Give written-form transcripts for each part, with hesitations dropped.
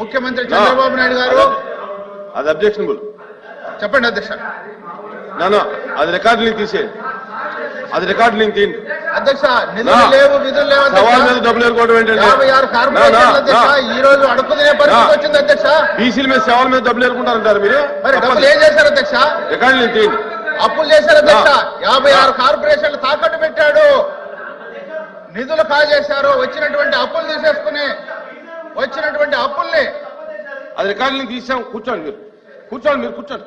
ముఖ్యమంత్రి చంద్రబాబు నాయుడు గారు అది అబ్జెక్షనబుల్. చెప్పండి అధ్యక్ష. అది రికార్డులింగ్ తీసేయండి. అది రికార్డులింగ్ తీయండి అధ్యక్ష. నిధులు లేవు, విధులు లేవు. సవాల్ మీద డబ్బులు ఎదుర్కోవడం ఏంటంటే 56 కార్పొరేషన్ల అధ్యక్ష ఈ రోజు అడుక్కునే పరిస్థితి వచ్చింది అధ్యక్ష. బీసీల మీద సవాల్ మీద డబ్బులు ఎదుర్కొంటారంటారు మీరు. మరి డబ్బులు ఏం చేశారు అధ్యక్ష? రికార్డులింగ్ తీయండి. అప్పులు చేశారు అధ్యక్ష. 56 కార్పొరేషన్లు తాకట్టు పెట్టాడు, నిధులు కాజేశారు. వచ్చినటువంటి అప్పులు తీసేసుకుని వచ్చినటువంటి అప్పుల్ని అది రికార్డులింగ్ తీసాం. కూర్చోండి మీరు, కూర్చోండి మీరు, కూర్చోండి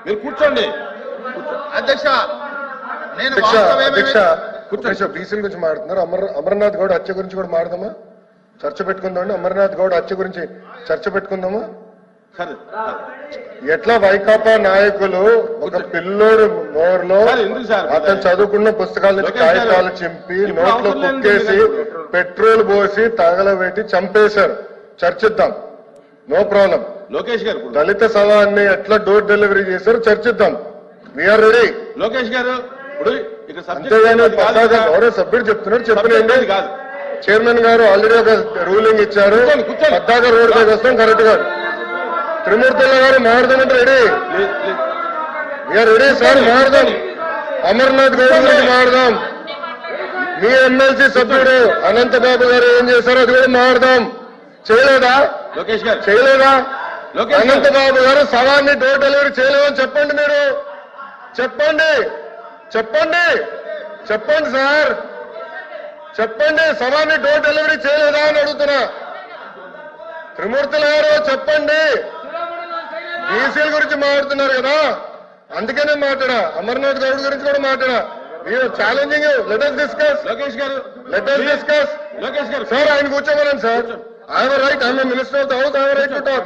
మీరు, కూర్చోండి అధ్యక్ష. నేను బీసీల గురించి మాట్లాడుతున్నారు. అమర్నాథ్ గౌడ్ హత్య గురించి కూడా మాట్లాడదామా? చర్చ పెట్టుకుందాం. అమర్నాథ్ గౌడ్ హత్య గురించి చర్చ పెట్టుకుందామా? ఎట్లా వైకాపా నాయకులు ఒక పిల్లోడు నోరులో అతను చదువుకున్న పుస్తకాల నుంచి కాగితాలు చింపి నోట్లో కుక్కేసి పెట్రోల్ పోసి తగలబెట్టి చంపేశారు. చర్చిద్దాం, నో ప్రాబ్లం. లోకేష్ గారు దళిత సవాన్ని ఎట్లా డోర్ డెలివరీ చేశారు చర్చిద్దాం. We are ready. లోకేష్ గారు అంతేగాని గౌరవ సభ్యుడు చెప్తున్నారు చెప్పలేండి. చైర్మన్ గారు ఆల్రెడీ ఒక రూలింగ్ ఇచ్చారు. పద్దాక రోడ్ పైకి వస్తాం కరెక్ట్ గా. త్రిమూర్తుల గారు మారుదామంటే రెడీ. వీఆర్ రెడీ సార్, మారుదాం. అమర్నాథ్ గౌడ్ గురించి మారుదాం. మీ ఎమ్మెల్సీ సభ్యుడు అనంతబాబు గారు ఏం చేశారో అది కూడా మారుదాం. చేయలేదా? లోకేష్ గారు చేయలేదా? అనంతబాబు గారు సవాన్ని డోర్ డెలివరీ చేయలేదని చెప్పండి. మీరు చెప్పండి, చెప్పండి, చెప్పండి సార్, చెప్పండి. సవాన్ని డోర్ డెలివరీ చేయలేదా అని అడుగుతున్నా. త్రిమూర్తుల గారు చెప్పండి. బీసీల గురించి మాట్లాడుతున్నారు కదా, అందుకనే మాట్లాడా. అమర్నాథ్ గౌడ్ గురించి కూడా మాట్లాడా. Challenging. Let us discuss. Lokesh గారు లెట్ us discuss. లోకేష్ గారు సార్ ఆయన కూర్చోమనండి sir. I have right. I'm minister of the house. I have right to talk.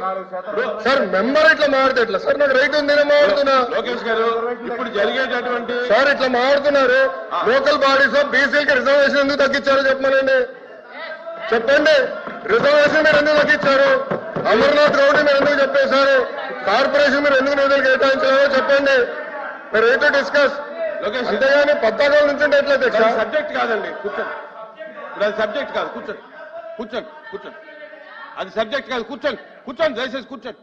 Sir member ఇట్లా మాట్లాడితే ఎట్లా సార్? నాకు రైట్ ఉంది, నేను మాట్లాడుతున్నా. లోకేష్ గారు ఇప్పుడు జరిగేటటువంటి సార్ ఇట్లా మాట్లాడుతున్నారు. లోకల్ బాడీస్ లో బీసీలకి రిజర్వేషన్ ఎందుకు తగ్గించారో చెప్పమనండి. చెప్పండి. రిజర్వేషన్ మీరు ఎందుకు తగ్గించారు? అమర్నాథ్ గౌడ్ మీరు ఎందుకు చెప్పేశారు? కార్పొరేషన్ మీరు ఎందుకు నిధులు కేటాయించారో చెప్పండి. మీరు రైట్ డిస్కస్. అంతేగాని పద్దాకాల నుంచి ఎట్లయితే సబ్జెక్ట్ కాదండి. కూర్చోండి. ఇప్పుడు అది సబ్జెక్ట్ కాదు. కూర్చోండి, కూర్చోండి, కూర్చోండి. అది సబ్జెక్ట్ కాదు. కూర్చోండి, కూర్చోండి, దయచేసి కూర్చోండి.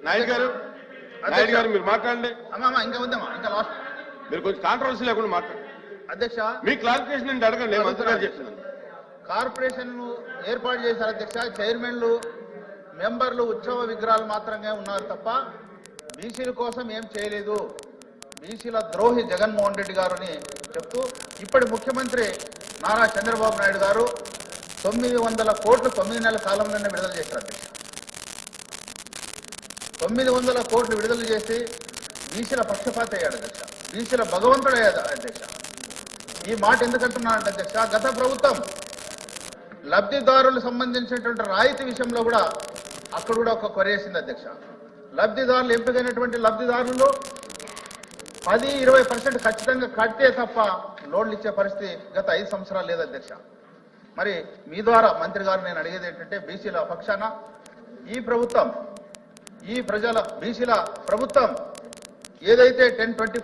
నాయుడు గారు, నాయుడు గారు మీరు మాట్లాడండి. ఇంకా ఉందమ్మా, ఇంకా లాస్ట్. మీరు కొంచెం కాంట్రవర్సీ లేకుండా మాట్లాడండి. అధ్యక్ష మీ క్లారిఫికేషన్ నేను అడగండి. నేను మంత్రి గారు చెప్తున్నాను. కార్పొరేషన్ ఏర్పాటు చేశారు అధ్యక్ష. చైర్మన్లు, మెంబర్లు ఉత్సవ విగ్రహాలు మాత్రమే ఉన్నారు తప్ప బీసీల కోసం ఏం చేయలేదు. బీసీల ద్రోహి జగన్మోహన్ రెడ్డి గారు అని చెప్తూ ఇప్పటి ముఖ్యమంత్రి నారా చంద్రబాబు నాయుడు గారు 900 కోట్లు 9 నెలల కాలంలోనే విడుదల చేశారు అధ్యక్ష. 900 కోట్లు విడుదల చేసి బీసీల పక్షపాత అయ్యాడు అధ్యక్ష. బీసీల భగవంతుడు అయ్యాడు అధ్యక్ష. ఈ మాట ఎందుకంటున్నానంటే అధ్యక్ష, గత ప్రభుత్వం లబ్ధిదారులకు సంబంధించినటువంటి రాయితీ విషయంలో కూడా అక్కడ కూడా ఒక కొరేసింది అధ్యక్ష. లబ్ధిదారులు ఎంపికైనటువంటి లబ్ధిదారులు 10-20% ఖచ్చితంగా కట్టే తప్ప లోన్లు ఇచ్చే పరిస్థితి గత 5 సంవత్సరాలు లేదు అధ్యక్ష. మరి మీ ద్వారా మంత్రి గారు నేను అడిగేది ఏంటంటే, బీసీల పక్షాన ఈ ప్రభుత్వం, ఈ ప్రజల బీసీల ప్రభుత్వం ఏదైతే 10-20%